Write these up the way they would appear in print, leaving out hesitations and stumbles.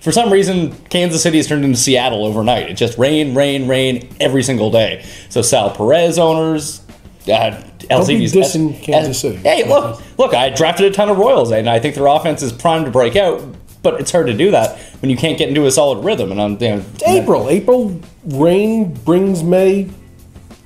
For some reason, Kansas City has turned into Seattle overnight. It's just rain, rain, rain every single day. So Sal Perez owners, LCD's dissing Kansas City. Hey, look! I drafted a ton of Royals, and I think their offense is primed to break out. But it's hard to do that when you can't get into a solid rhythm. And it's April, rain brings May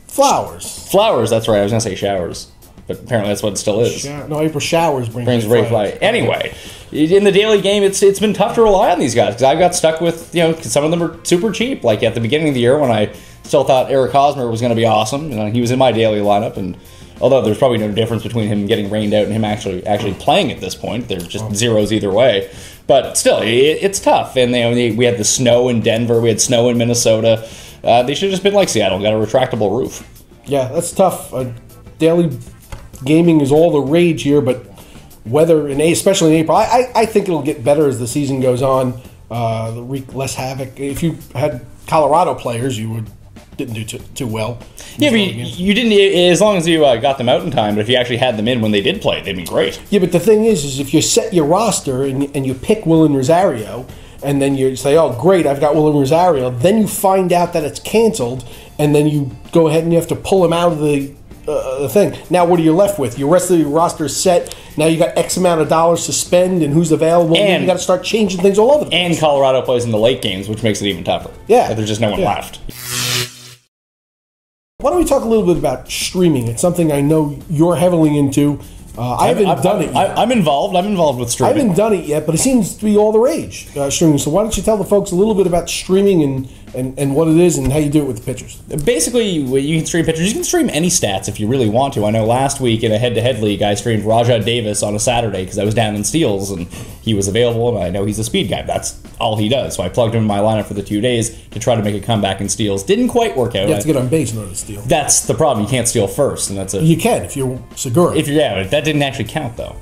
flowers. Flowers. That's right. I was gonna say showers, but apparently that's what it still is. No, April showers brings Ray fly. Anyway, in the daily game, it's been tough to rely on these guys because I got stuck with some of them are super cheap. Like at the beginning of the year when I still thought Eric Hosmer was going to be awesome, he was in my daily lineup, and although there's probably no difference between him getting rained out and him actually playing at this point, they're just zeros either way. But still, it's tough. And we had the snow in Denver, we had snow in Minnesota. They should have just been like Seattle, got a retractable roof. Yeah, that's tough. Daily gaming is all the rage here, but weather, especially in April, I think it'll get better as the season goes on. Wreak less havoc. If you had Colorado players, you didn't do too well. Yeah, but you didn't, as long as you got them out in time, but if you actually had them in when they did play, they'd be great. Yeah, but the thing is if you set your roster and you pick Willen Rosario, and then you say, oh, great, I've got Willen Rosario, then you find out that it's canceled, and then you go ahead and you have to pull him out of the thing. Now, what are you left with? Your rest of your roster is set. Now you got X amount of dollars to spend, and who's available. And you got to start changing things all over the place. And Colorado plays in the late games, which makes it even tougher. Yeah. There's just no one left. Why don't we talk a little bit about streaming? It's something I know you're heavily into. I haven't done it yet. I'm involved. I'm involved with streaming. I haven't done it yet, but it seems to be all the rage, streaming. So why don't you tell the folks a little bit about streaming and what it is and how you do it with the pitchers? Basically, you can stream pitchers. You can stream any stats if you really want to. I know last week in a head-to-head league, I streamed Rajah Davis on a Saturday because I was down in steals, and he was available, and I know he's a speed guy. That's all he does. So I plugged him in my lineup for the 2 days to try to make a comeback in steals. Didn't quite work out. You have to get on base in order to steal. That's the problem. You can't steal first, and that's it. You can if you're Segura. That didn't actually count, though.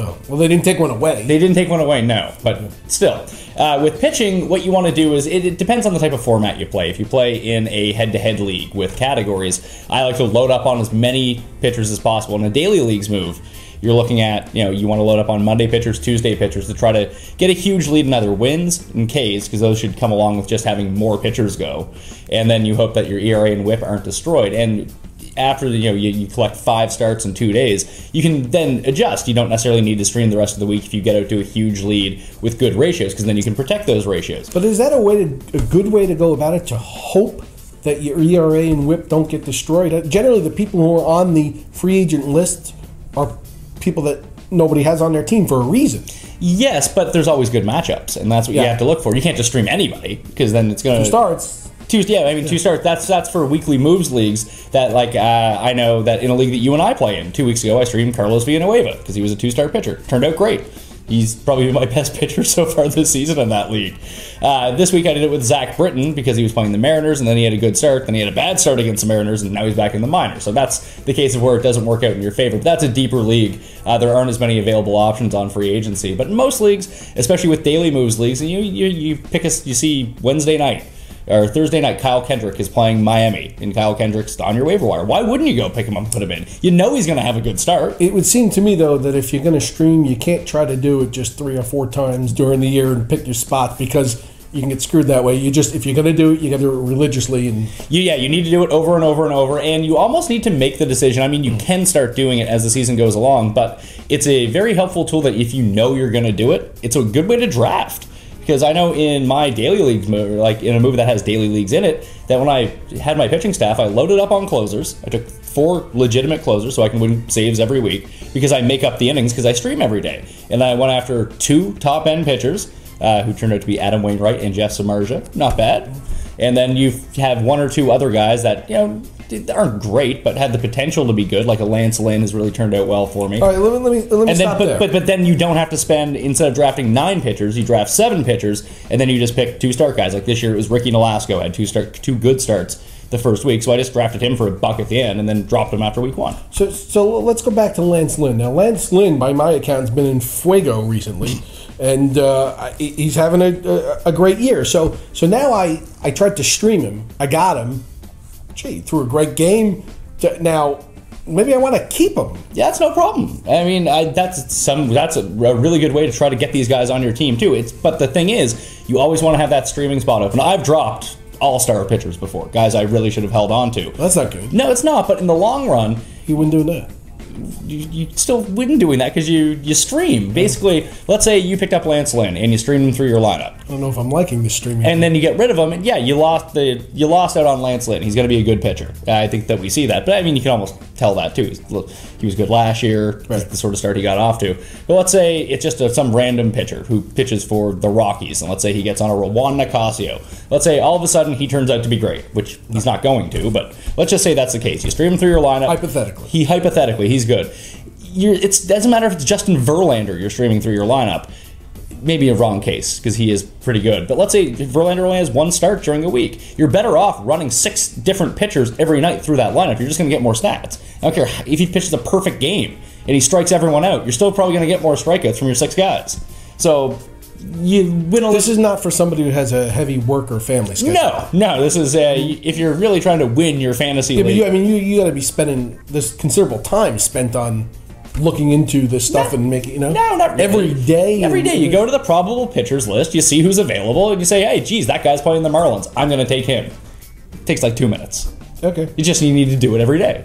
Oh, well, they didn't take one away. They didn't take one away, no. But still, with pitching, what you want to do is, it depends on the type of format you play. If you play in a head-to-head league with categories, I like to load up on as many pitchers as possible. In a daily leagues move, you're looking at, you want to load up on Monday pitchers, Tuesday pitchers to try to get a huge lead in either wins and Ks, because those should come along with just having more pitchers go. And then you hope that your ERA and WHIP aren't destroyed. And after you collect 5 starts in 2 days, you can then adjust. You don't necessarily need to stream the rest of the week if you get out to a huge lead with good ratios, because then you can protect those ratios. But is that a good way to go about it, to hope that your ERA and WHIP don't get destroyed? Generally, the people who are on the free agent list are people that nobody has on their team for a reason. Yes, but there's always good matchups, and that's what you have to look for. You can't just stream anybody, because then it's going to... 2 starts. 2 starts. That's for weekly moves leagues. That I know that in a league that you and I play in, 2 weeks ago, I streamed Carlos Villanueva because he was a 2-star pitcher. Turned out great. He's probably my best pitcher so far this season in that league. This week I did it with Zach Britton because he was playing the Mariners, and then he had a good start. Then he had a bad start against the Mariners, and now he's back in the minors. So that's the case of where it doesn't work out in your favor. But that's a deeper league. There aren't as many available options on free agency. But in most leagues, especially with daily moves leagues, you see Wednesday night or Thursday night, Kyle Kendrick is playing Miami, and Kyle Kendrick's on your waiver wire. Why wouldn't you go pick him up and put him in? You know he's going to have a good start. It would seem to me, though, that if you're going to stream, you can't try to do it just 3 or 4 times during the year and pick your spots, because you can get screwed that way. If you're going to do it, you got to do it religiously. And you need to do it over and over and over, and you almost need to make the decision. I mean, you can start doing it as the season goes along, but it's a very helpful tool that if you know you're going to do it, it's a good way to draft. Because I know in my daily leagues, like in a move that has daily leagues in it, that when I had my pitching staff, I loaded up on closers. I took 4 legitimate closers so I can win saves every week, because I make up the innings because I stream every day. And I went after 2 top-end pitchers who turned out to be Adam Wainwright and Jeff Samardzija. Not bad. And then you have 1 or 2 other guys that, aren't great, but had the potential to be good, like a Lance Lynn has really turned out well for me. All right, let me stop there. But then you don't have to spend, instead of drafting 9 pitchers, you draft 7 pitchers, and then you just pick 2 start guys. Like this year, it was Ricky Nolasco, had 2 good starts the first week, so I just drafted him for $1 at the end, and then dropped him after week 1. So let's go back to Lance Lynn. Now, Lance Lynn, by my account, has been in fuego recently, and he's having a great year. So now I tried to stream him. I got him. Gee, threw a great game. Now, maybe I want to keep him. Yeah, that's no problem. I mean, that's a really good way to try to get these guys on your team too. But the thing is, you always want to have that streaming spot open. I've dropped all-star pitchers before, guys I really should have held on to. That's not good. No, it's not. But in the long run, you wouldn't do that. You still wouldn't doing that because you stream. Basically, let's say you picked up Lance Lynn and you streamed him through your lineup. I don't know if I'm liking the streaming. And then you get rid of him, and yeah, you lost out on Lance Lynn. He's going to be a good pitcher. I think that we see that. But I mean, you can almost tell that too. He was good last year, the sort of start he got off to. But let's say it's just some random pitcher who pitches for the Rockies, and let's say he gets on a roll. Juan Nicasio. Let's say all of a sudden he turns out to be great, which he's not going to, but let's just say that's the case. You stream him through your lineup. Hypothetically. He's good. It doesn't matter if it's Justin Verlander you're streaming through your lineup. Maybe a wrong case because he is pretty good. But let's say Verlander only has one start during a week. You're better off running 6 different pitchers every night through that lineup. You're just going to get more stats. I don't care if he pitches a perfect game and he strikes everyone out. You're still probably going to get more strikeouts from your 6 guys. So you win. This is not for somebody who has a heavy work or family schedule. No. This is if you're really trying to win your fantasy league. But you got to be spending this considerable time spent on looking into this stuff and making, No, not really. Every day. Every day you go to the probable pitchers list, you see who's available, and you say, hey, geez, that guy's playing the Marlins. I'm going to take him. It takes like 2 minutes. Okay. You need to do it every day.